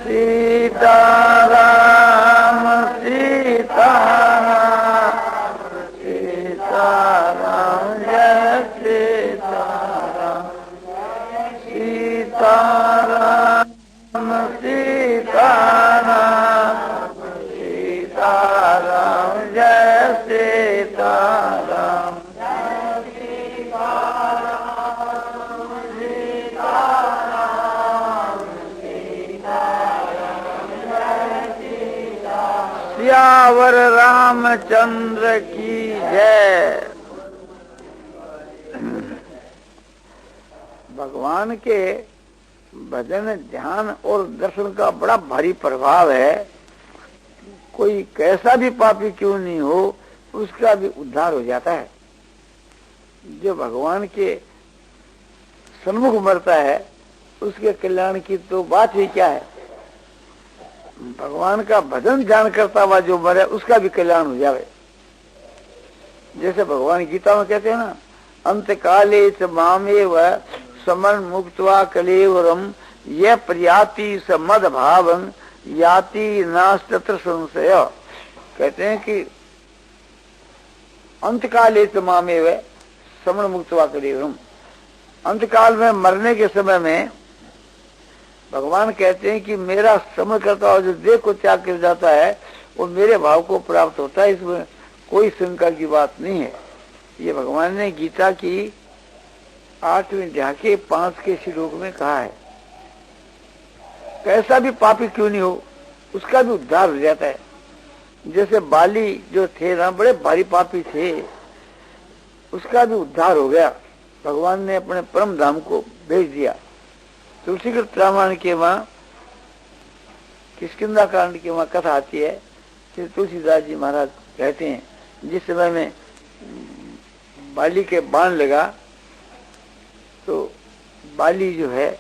सीताराम सीताराम सीताराम जय सीताराम सीताराम सीताराम सीताराम जय सीताराम सियावर रामचंद्र की जय। भगवान के भजन ध्यान और दर्शन का बड़ा भारी प्रभाव है। कोई कैसा भी पापी क्यों नहीं हो उसका भी उद्धार हो जाता है। जो भगवान के सन्मुख मरता है उसके कल्याण की तो बात ही क्या है। भगवान का भजन ध्यान करता हुआ जो मरे उसका भी कल्याण हो जावे। जैसे भगवान गीता में कहते हैं ना, अंत काले च मामेव समन मुक्त्वा कलेवरम यह प्रयाति स मद भावं याति नास्तत्र संशय। कहते हैं कि अंत काले च मामेव समन मुक्त्वा कलेवरम, अंतकाल में मरने के समय में भगवान कहते हैं कि मेरा समझ करता हुआ जो देह को त्याग कर जाता है वो मेरे भाव को प्राप्त होता है। इसमें कोई शंका की बात नहीं है। ये भगवान ने गीता की 8वें अध्याय के 5 के श्लोक में कहा है। कैसा भी पापी क्यों नहीं हो उसका भी उद्धार हो जाता है। जैसे बाली जो थे ना, बड़े भारी पापी थे, उसका भी उद्धार हो गया। भगवान ने अपने परम धाम को भेज दिया। तुलसीकृत रामायण के वहाँ किष्किंधा कांड की वहाँ कथा आती है। श्री तुलसीदास जी महाराज कहते हैं, जिस समय में बाली के बाण लगा तो बाली जो है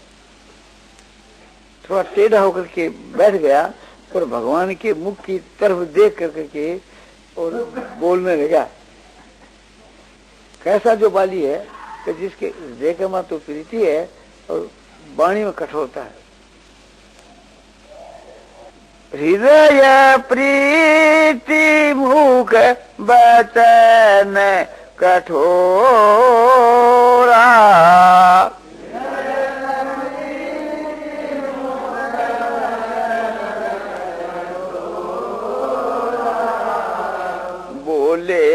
थोड़ा टेढ़ा होकर के बैठ गया और भगवान के मुख की तरफ देख करके और बोलने लगा। कैसा जो बाली है कि जिसके हृदय में तो प्रीति है और वाणी में कठोरता है। हृदय प्रीति मुख बचन कठोरा, बोले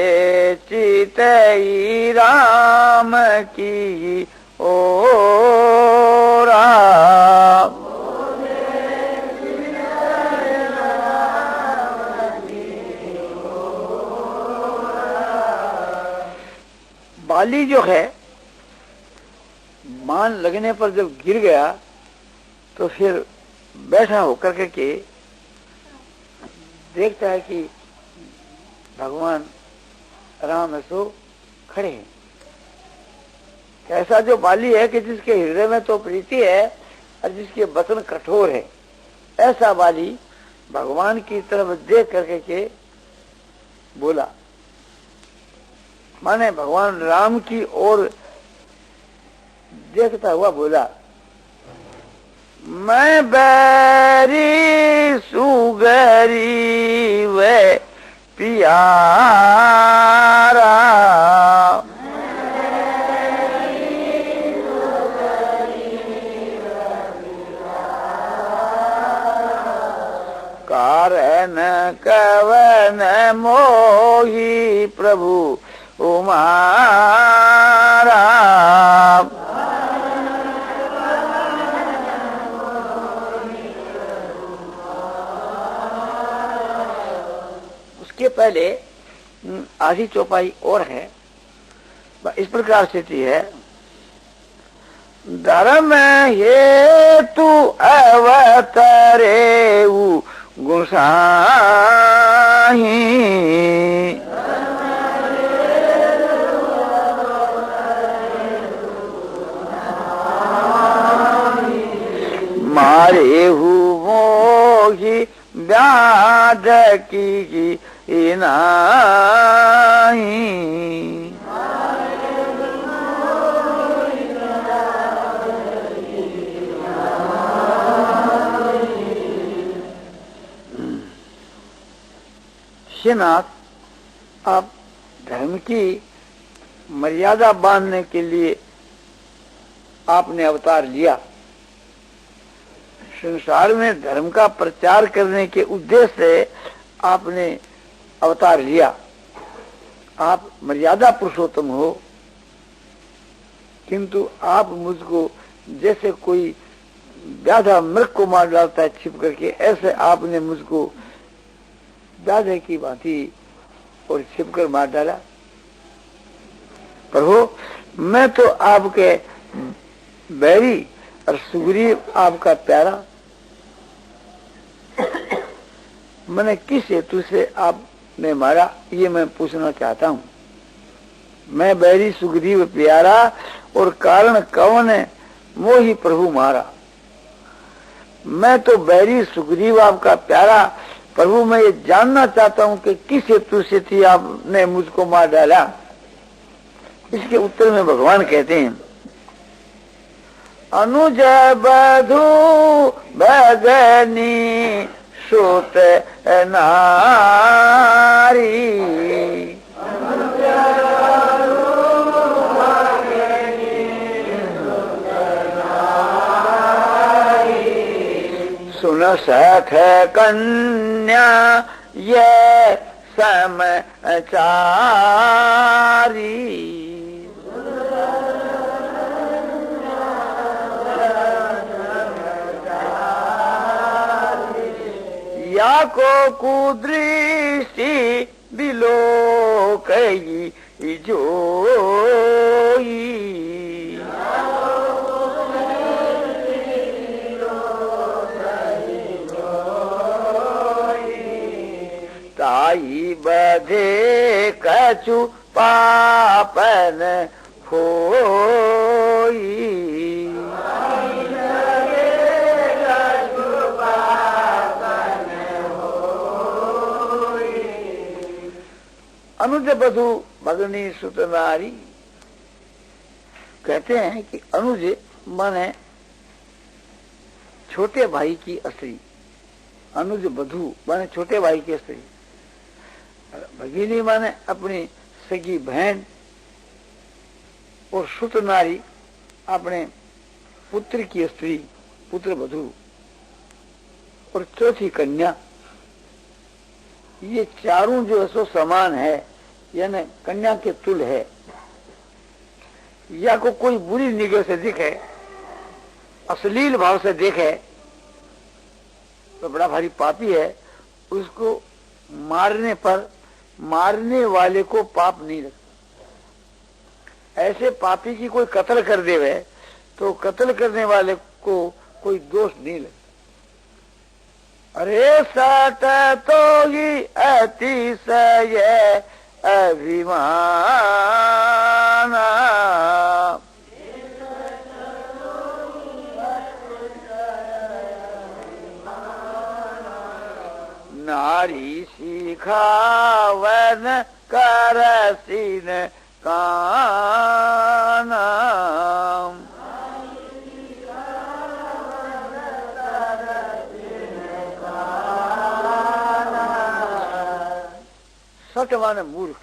चितई राम की ओरा। बाली जो है बाण लगने पर जब गिर गया तो फिर बैठा होकर के देखता है कि भगवान राम सो खड़े हैं। कैसा जो बाली है कि जिसके हृदय में तो प्रीति है और जिसके वचन कठोर है, ऐसा बाली भगवान की तरफ देख करके के बोला। माने भगवान राम की ओर देखता हुआ बोला, मैं बैरी सुगरी वे प्यारा, कारण कवन मोही प्रभु उमारा। उसके पहले आधी चौपाई और है, इस प्रकार स्थिति है। धर्म हेतु अवतरे गुसाही, मारे हु मोही व्याध की नाही। हे नाथ, आप धर्म की मर्यादा बांधने के लिए आपने अवतार लिया। संसार में धर्म का प्रचार करने के उद्देश्य से आपने अवतार लिया। आप मर्यादा पुरुषोत्तम हो, किंतु आप मुझको जैसे कोई व्याधा मृग को मार डालता है छिप करके, ऐसे आपने मुझको व्याधे की भांति और छिपकर मार डाला। प्रभु मैं तो आपके बैरी और सुग्रीव आपका प्यारा, मैंने किस हेतु से आपने मारा ये मैं पूछना चाहता हूँ। मैं बैरी सुग्रीव प्यारा और कारण कौन है मोही प्रभु मारा। मैं तो बैरी सुग्रीव आपका प्यारा, प्रभु मैं ये जानना चाहता हूँ कि किस हेतु से थी आपने मुझको मार डाला। इसके उत्तर में भगवान कहते हैं, अनुज बधु भगनी सुत नारी, सुन सख कन्या ये समाचारी। या को कुदृष्टि बिलोकई जोई, ताई बधे कछु पापन होई। अनुज बधु भगनी सुत नारी, कहते हैं कि अनुज माने छोटे भाई की स्त्री, अनुज बधु माने छोटे भाई की स्त्री, भगिनी माने अपनी सगी बहन, और सुत नारी अपने पुत्र की स्त्री, पुत्र बधु, और चौथी कन्या। ये चारों जो है सो समान है, यानी कन्या के तुल है। या को कोई बुरी निगाह से दिखे, अश्लील भाव से देखे तो बड़ा भारी पापी है, उसको मारने पर मारने वाले को पाप नहीं लगता। ऐसे पापी की कोई कत्ल कर देवे तो कत्ल करने वाले को कोई दोष नहीं लगता। अरे सत तो ही अतिशय अभिमान, नारी सिखावन करसीन काना। सट माने मूर्ख।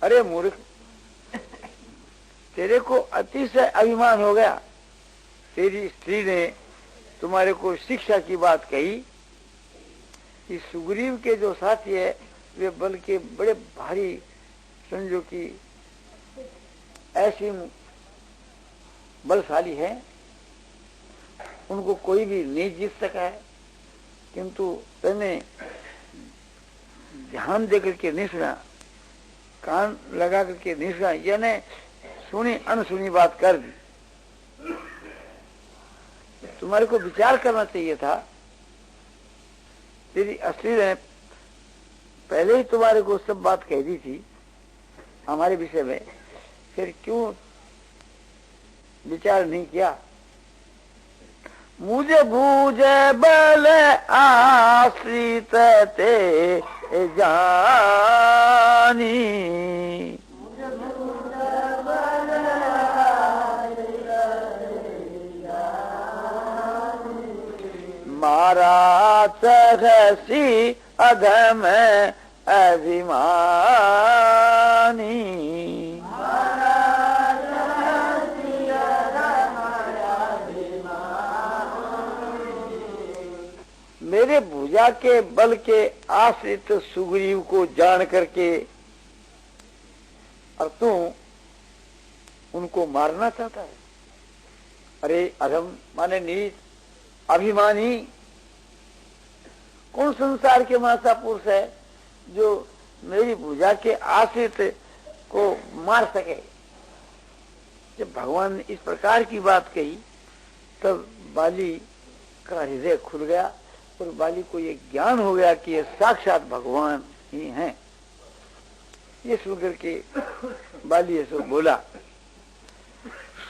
अरे मूर्ख, तेरे को अतिशय अभिमान हो गया। तेरी स्त्री ने तुम्हारे को शिक्षा की बात कही कि सुग्रीव के जो साथी है वे बल के बड़े भारी, समझो कि ऐसी बलशाली है, उनको कोई भी नहीं जीत सका है। किंतु तने ध्यान देकर के नहीं सुना, कान लगा करके नहीं सुना, यानी सुनी अनसुनी बात कर दी। तुम्हारे को विचार करना चाहिए था। तेरी असली ने पहले ही तुम्हारे को सब बात कह दी थी हमारे विषय में, फिर क्यों विचार नहीं किया। मुझे बूझे बल आश्रित ते जानी, मारा सहसी अधम अभिमानी। मेरे भुजा के बल के आश्रित सुग्रीव को जान करके और तू उनको मारना चाहता है। अरे अधम माने नीच, अभिमानी। कौन संसार के महासा पुरुष है जो मेरी भुजा के आश्रित को मार सके। जब भगवान ने इस प्रकार की बात कही तब बाली का हृदय खुल गया और बाली को ये ज्ञान हो गया कि ये साक्षात भगवान ही हैं। ये सुनकर के बाली ऐसा बोला,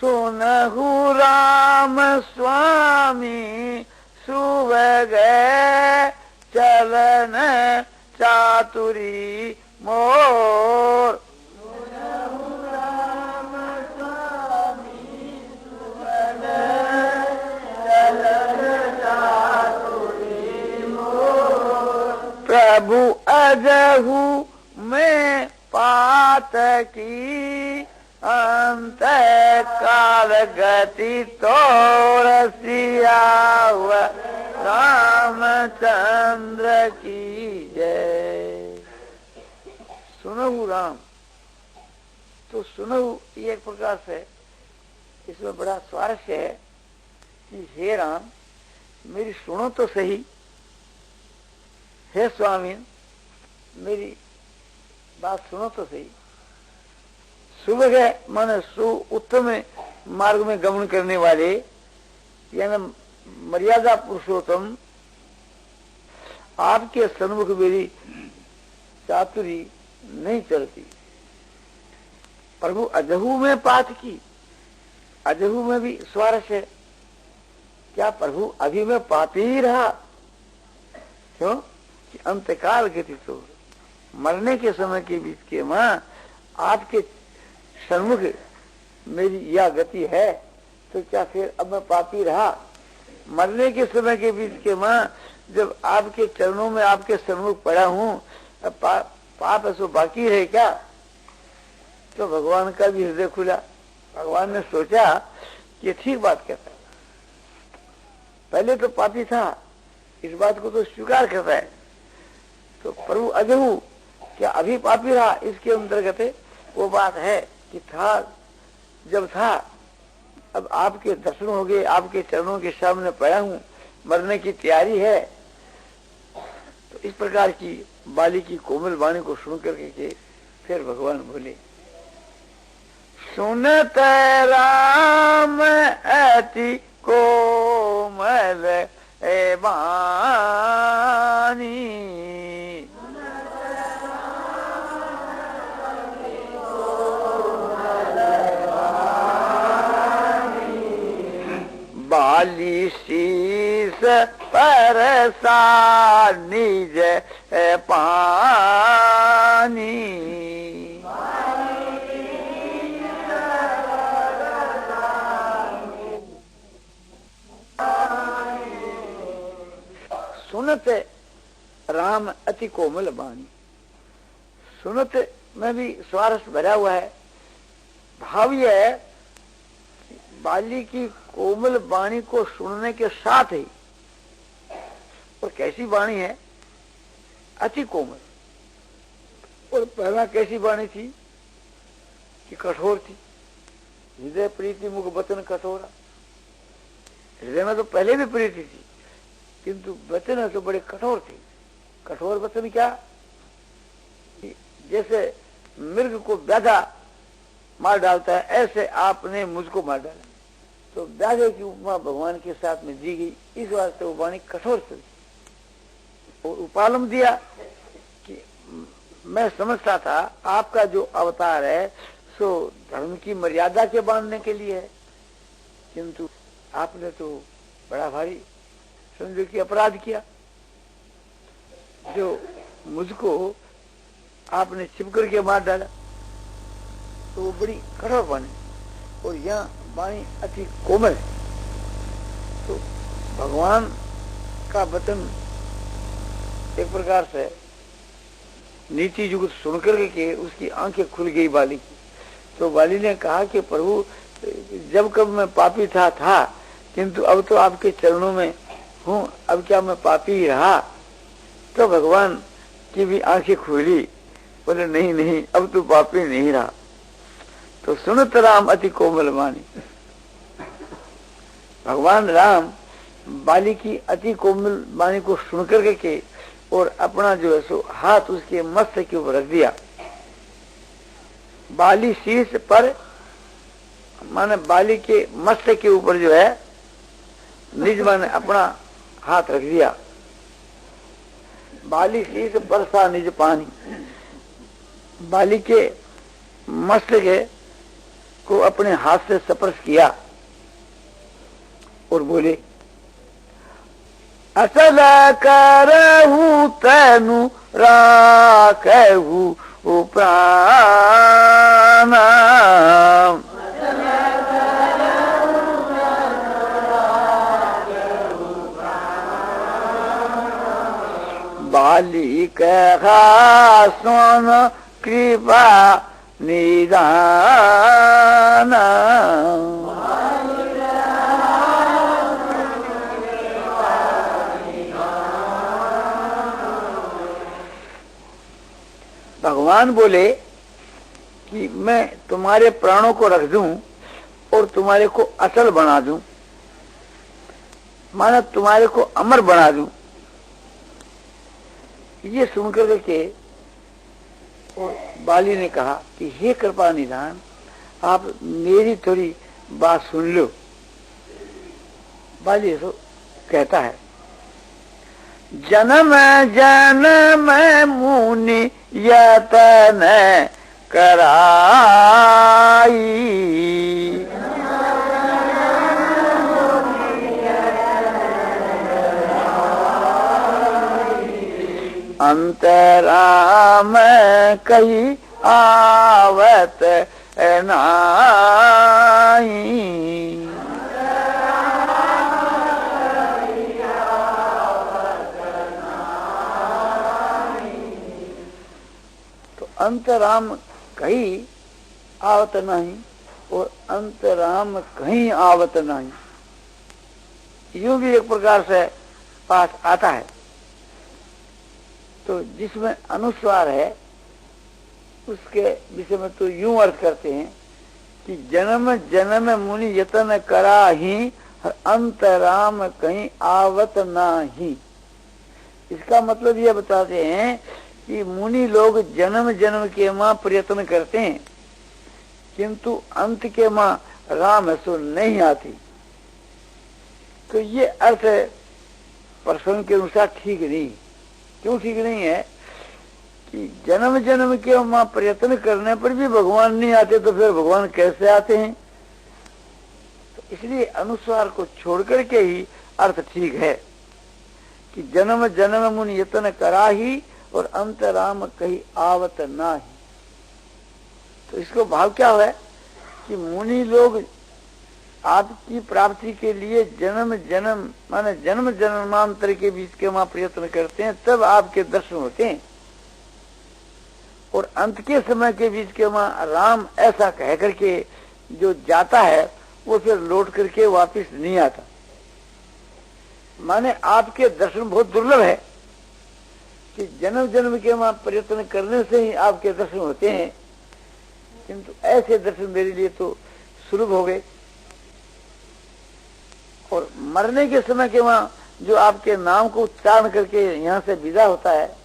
सुनहु राम स्वामी सुबह चलन चातुरी मोर। प्रभु अजहु में पात की अंत काल गति तोरसिया रामचंद्र की जय। सुनहु राम, तो सुनहु ये एक प्रकार से इसमें बड़ा स्वारस्य है कि हे राम मेरी सुनो तो सही, हे स्वामी मेरी बात सुनो तो सही। सुबह माने सु उत्तम मार्ग में गमन करने वाले यानी मर्यादा पुरुषोत्तम आपके सन्मुख मेरी चातुरी नहीं चलती। प्रभु अजहू में पाठ की, अजहू में भी स्वारस्य है। क्या प्रभु अभी में पापी ही रहा? क्यों कि अंतकाल गति तो मरने के समय के बीच के मां आपके सन्मुख मेरी यह गति है तो क्या फिर अब मैं पापी रहा? मरने के समय के बीच के मां जब आपके चरणों में आपके सन्मुख पड़ा हूँ पाप ऐसा बाकी है क्या? तो भगवान का भी हृदय खुला। भगवान ने सोचा कि ठीक बात कहता है, पहले तो पापी था, इस बात को तो स्वीकार करता है। तो प्रभु अजहू क्या अभी पापी रहा? इसके अंतर्गत वो बात है कि था जब था, अब आपके दर्शन हो गए, आपके चरणों के सामने पड़ा हूँ, मरने की तैयारी है। तो इस प्रकार की बाली की कोमल वाणी को सुन करके फिर भगवान बोले, सुनत राम अति कोमल वाणी। बाली शीस परसा निज पानी। सुनत राम अति कोमल वाणी। सुनत में भी स्वारस्य भरा हुआ है। भाव यह है बाली की कोमल वाणी को सुनने के साथ ही, और कैसी वाणी है? अति कोमल। और पहला कैसी वाणी थी कि कठोर थी। हृदय प्रीति मुख वचन कठोरा। हृदय में तो पहले भी प्रीति थी किंतु वचन तो बड़े कठोर थे। कठोर वचन क्या? जैसे मृग को व्याधा मार डालता है ऐसे आपने मुझको मार डाला। तो व्याधे की उपमा भगवान के साथ में दी गई, इस वास्ते वो वाणी कठोर थी। और उपालम दिया कि मैं समझता था आपका जो अवतार है सो धर्म की मर्यादा के बांधने के लिए है, किंतु आपने तो बड़ा भारी समझो कि अपराध किया। जो मुझको आपने छिप करके मार डाला तो वो बड़ी कठोर वाणी। और यहाँ वाणी अति कोमल है। तो भगवान का वचन एक प्रकार से नीति युक्त सुनकर के उसकी आंखें खुल गई बाली की। तो बाली ने कहा कि प्रभु जब कब मैं पापी था किंतु अब तो आपके चरणों में हूँ, अब क्या मैं पापी ही रहा? तो भगवान की भी आंखें खुली, बोले नहीं नहीं अब तो पापी नहीं रहा। तो सुनत राम अति कोमल वाणी, भगवान राम बाली की अति कोमल वाणी को सुनकर के और अपना जो है सो हाथ उसके मस्तक के ऊपर रख दिया। बाली शीर्ष पर माने बाली के मस्तक के ऊपर जो है निज माने अपना हाथ रख दिया। बाली शीर्ष पर सा निज पानी, बाली के मस्तक को अपने हाथ से स्पर्श किया और बोले असल करहु तनु राखहु प्राण, बाली कहा सोन कृपा निदान, भगवान बोले कि मैं तुम्हारे प्राणों को रख दूं और तुम्हारे को अचल बना दूं, माना तुम्हारे को अमर बना दूं। ये सुनकर के और बाली ने कहा कि हे कृपा निधान, आप मेरी थोड़ी बात सुन लो। बाली तो कहता है जन्म जन्म मुनि यतन कराई, अंतराम कही आवत नाई, अंतराम कहीं आवत नहीं और अंतराम कहीं आवत नहीं, यूं भी एक प्रकार से पास आता है। तो जिसमें अनुस्वार है उसके विषय में तो यूं अर्थ करते हैं कि जन्म जन्म मुनि यतन करा ही अंतराम कहीं आवत नाही। इसका मतलब यह बताते हैं कि मुनि लोग जन्म जन्म के मां प्रयत्न करते हैं किंतु अंत के मां राम सो नहीं आती। तो ये अर्थ प्रसंग के अनुसार ठीक नहीं। क्यों ठीक नहीं है कि जन्म जन्म के मां प्रयत्न करने पर भी भगवान नहीं आते तो फिर भगवान कैसे आते हैं? तो इसलिए अनुस्वार को छोड़ करके ही अर्थ ठीक है कि जन्म जन्म मुनि यतन करा ही और अंतराम कहीं आवत ना ही। तो इसको भाव क्या है कि मुनि लोग आपकी प्राप्ति के लिए जन्म जन्म माने जन्म जन्मांतर के बीच के वहां प्रयत्न करते हैं, तब आपके दर्शन होते हैं। और अंत के समय के बीच के वहां राम ऐसा कह करके जो जाता है वो फिर लौट करके वापिस नहीं आता। माने आपके दर्शन बहुत दुर्लभ है कि जन्म जन्म के वहां प्रयत्न करने से ही आपके दर्शन होते हैं, किंतु ऐसे दर्शन मेरे लिए तो सुलभ हो गए। और मरने के समय के वहां जो आपके नाम को उच्चारण करके यहाँ से विदा होता है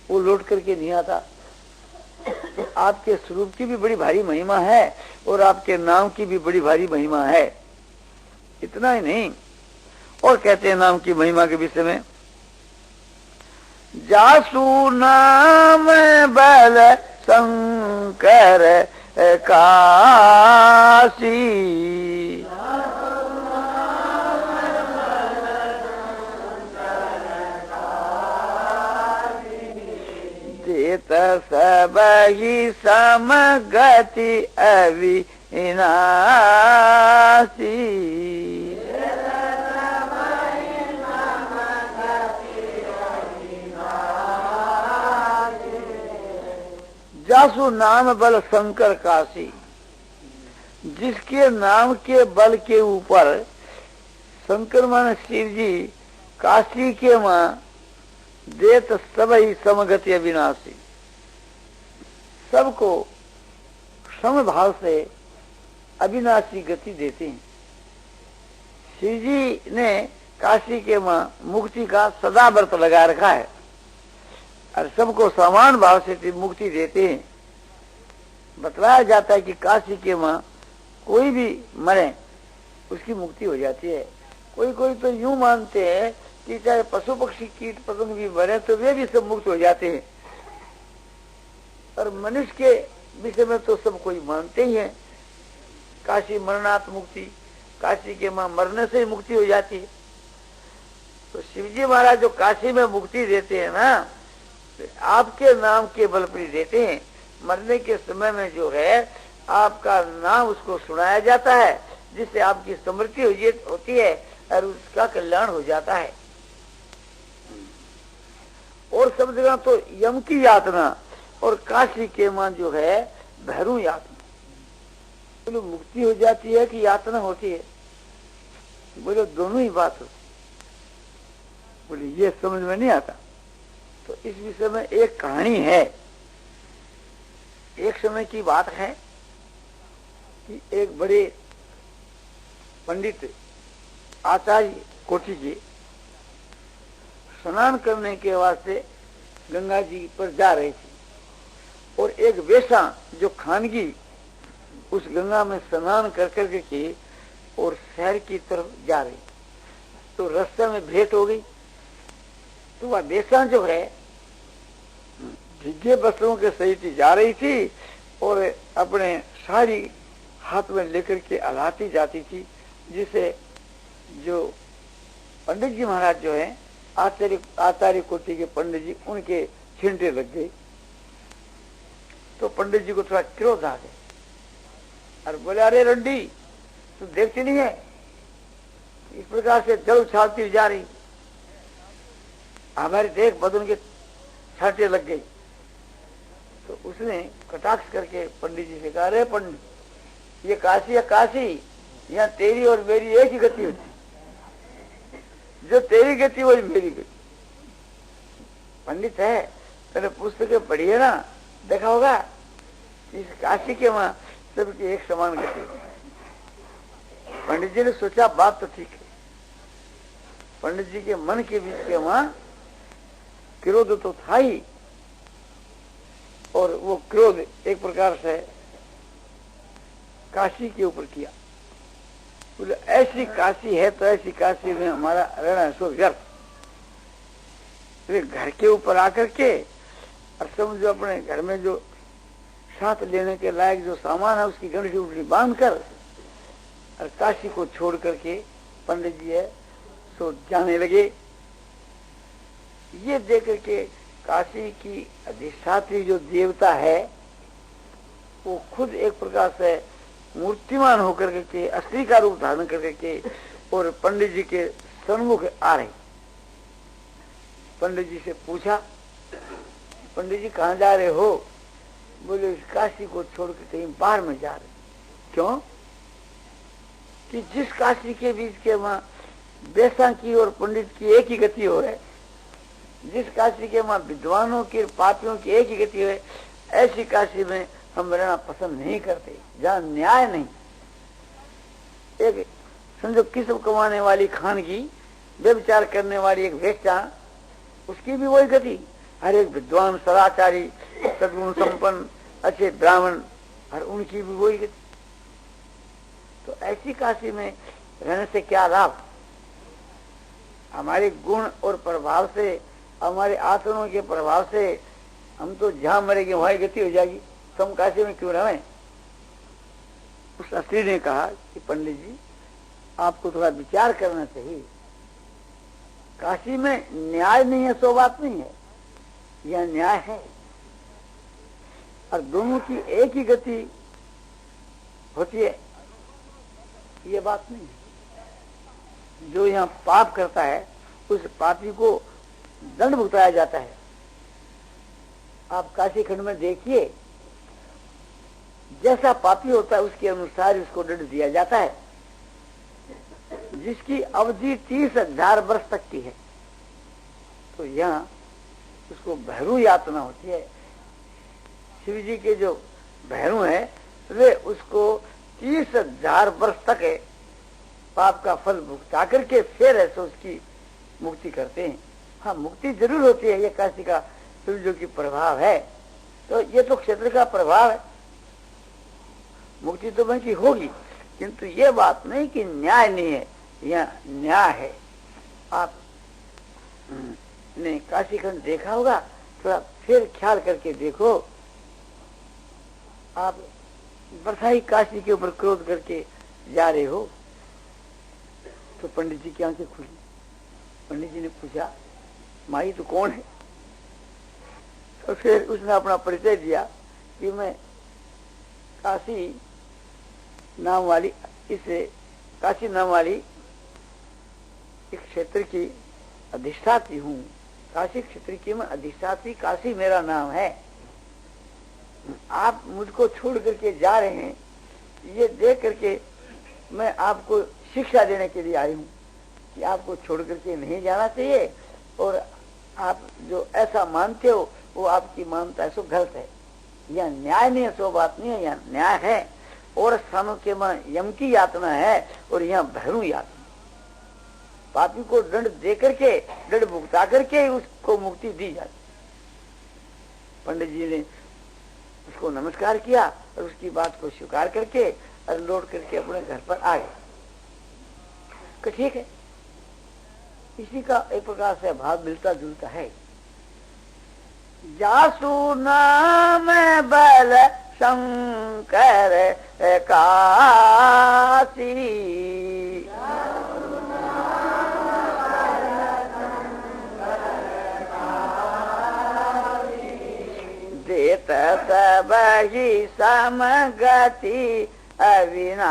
वो लौट करके नहीं आता। तो आपके स्वरूप की भी बड़ी भारी महिमा है और आपके नाम की भी बड़ी भारी महिमा है। इतना ही नहीं और कहते हैं नाम की महिमा के विषय में, जासु नाम बल शंकर काशी, देत सब ही समगति अविनाशी, जासु नाम बल शंकर काशी, जिसके नाम के बल के ऊपर शंकर मान शिव जी काशी के मां देत सब ही समगति अविनाशी, सबको समभाव से अविनाशी गति देते हैं। शिव जी ने काशी के मां मुक्ति का सदा व्रत लगा रखा है और सबको समान भाव से मुक्ति देते हैं। बतलाया जाता है कि काशी के मां कोई भी मरे उसकी मुक्ति हो जाती है। कोई कोई तो यूं मानते हैं कि चाहे पशु पक्षी कीट पतंग भी मरे तो वे भी सब मुक्त हो जाते हैं, और मनुष्य के विषय में तो सब कोई मानते ही है काशी मरणात् मुक्ति, काशी के मां मरने से ही मुक्ति हो जाती है। तो शिवजी महाराज जो काशी में मुक्ति देते हैं ना, तो आपके नाम के बल पर देते हैं। मरने के समय में जो है आपका नाम उसको सुनाया जाता है, जिससे आपकी स्मृति होती है और उसका कल्याण हो जाता है। और सब जगह तो यम की यातना और काशी के मां जो है भैरू यातना। बोलो मुक्ति हो जाती है कि यातना होती है? बोलो दोनों ही बात होती। बोले ये समझ में नहीं आता। तो इस विषय में एक कहानी है। एक समय की बात है कि एक बड़े पंडित आचार्य कोटि जी स्नान करने के वास्ते गंगा जी पर जा रहे थे, और एक वेश्या जो खानगी उस गंगा में स्नान कर करके के और शहर की तरफ जा रही। तो रास्ते में भेंट हो गई। तो वह वेश्या जो है भीगे वस्त्रों के सहित जा रही थी और अपने साड़ी हाथ में लेकर के हलाती जाती थी, जिसे जो पंडित जी महाराज जो है आचार्य कोटि के पंडित जी, उनके छींटे लग गए। तो पंडित जी को थोड़ा क्रोध आ गया और बोले, अरे रंडी तू देखती नहीं है इस प्रकार से जल उछालती जा रही, हमारे देख बदन के छांटे लग गई। तो उसने कटाक्ष करके पंडित जी से कहा, अरे पंडित ये काशी है काशी, यहाँ तेरी और मेरी एक ही गति होती, जो तेरी गति वही मेरी गति। पंडित है, तेरे पुस्तकें पढ़ी है ना, देखा होगा इस काशी के वहां सबकी एक समान गति। पंडित जी ने सोचा बात तो ठीक है। पंडित जी के मन के बीच के वहां क्रोध तो था ही, और वो क्रोध एक प्रकार से काशी के ऊपर किया। बोले ऐसी काशी है तो ऐसी काशी में हमारा रहना सो व्यर्थ। घर के ऊपर आकर के और समझो अपने घर में जो साथ लेने के लायक जो सामान है उसकी गंठी उंठी बांध कर और काशी को छोड़ करके पंडित जी है सो जाने लगे। ये देख करके काशी की अधिष्ठात्री जो देवता है वो खुद एक प्रकार से मूर्तिमान होकर के असली का रूप धारण करके और पंडित जी के सन्मुख आ रहे। पंडित जी से पूछा, पंडित जी कहाँ जा रहे हो? बोले इस काशी को छोड़ के कहीं बाहर में जा रहे। क्यों? कि जिस काशी के बीच के वहां बेसा की और पंडित की एक ही गति हो है, जिस काशी के वहां विद्वानों की पापियों की एक ही गति है, ऐसी काशी में हम रहना पसंद नहीं करते, जहाँ न्याय नहीं। एक समझो किस्म कमाने वाली खानगी, व्यभिचार करने वाली एक वेश्या, उसकी भी वही गति। हर एक विद्वान सदाचारी सद्गुण संपन्न अच्छे ब्राह्मण, और उनकी भी वही गति। तो ऐसी काशी में रहने से क्या लाभ? हमारे गुण और प्रभाव से, हमारे आचरणों के प्रभाव से हम तो जहां मरेंगे वहां गति हो जाएगी, तो हम काशी में क्यों रहें? उस स्त्री ने कहा कि पंडित जी आपको थोड़ा विचार करना चाहिए। काशी में न्याय नहीं है सो बात नहीं है, यह न्याय है, और दोनों की एक ही गति होती है, ये बात नहीं है। जो यहाँ पाप करता है उस पापी को दंड भुगताया जाता है। आप काशी खंड में देखिए जैसा पापी होता है उसके अनुसार उसको दंड दिया जाता है। जिसकी अवधि 30,000 वर्ष तक की है तो यहाँ उसको भैरू यातना होती है। शिव जी के जो भैरू हैं वे उसको 30,000 वर्ष तक है पाप का फल भुगता करके फिर ऐसे उसकी मुक्ति करते हैं। हाँ, मुक्ति जरूर होती है, ये काशी का शिव जी की प्रभाव है। तो ये तो क्षेत्र का प्रभाव है, मुक्ति तो वहीं की होगी, किंतु ये बात नहीं कि न्याय नहीं है, यह न्याय है। आप ने काशी खंड देखा होगा, थोड़ा फिर ख्याल करके देखो। आप बरसाई काशी के ऊपर क्रोध करके जा रहे हो तो पंडित जी की आंखें खुली। पंडित जी ने पूछा, माई तो कौन है? तो फिर उसने अपना परिचय दिया कि मैं काशी नाम वाली एक क्षेत्र की अधिष्ठात्री हूँ। काशी क्षेत्र की मैं अधिष्ठात्री, काशी मेरा नाम है। आप मुझको छोड़ करके जा रहे हैं, ये देख करके मैं आपको शिक्षा देने के लिए आई हूँ कि आपको छोड़ करके नहीं जाना चाहिए, और आप जो ऐसा मानते हो वो आपकी मानता है सो गलत है। यह न्याय नहीं है, सो बात नहीं है, यह न्याय है। और स्थानों के में यम की यातना है और यहाँ भैरू यातना। पापी को दंड दे करके, दंड भुगता करके उसको मुक्ति दी जाती। पंडित जी ने उसको नमस्कार किया और उसकी बात को स्वीकार करके और लौट करके अपने घर पर आ गए। तो ठीक है, इसी का एक प्रकार से भाव मिलता जुलता है। जासु नाम बल शंकर काशी, देत सब ही समगति अविनाशी।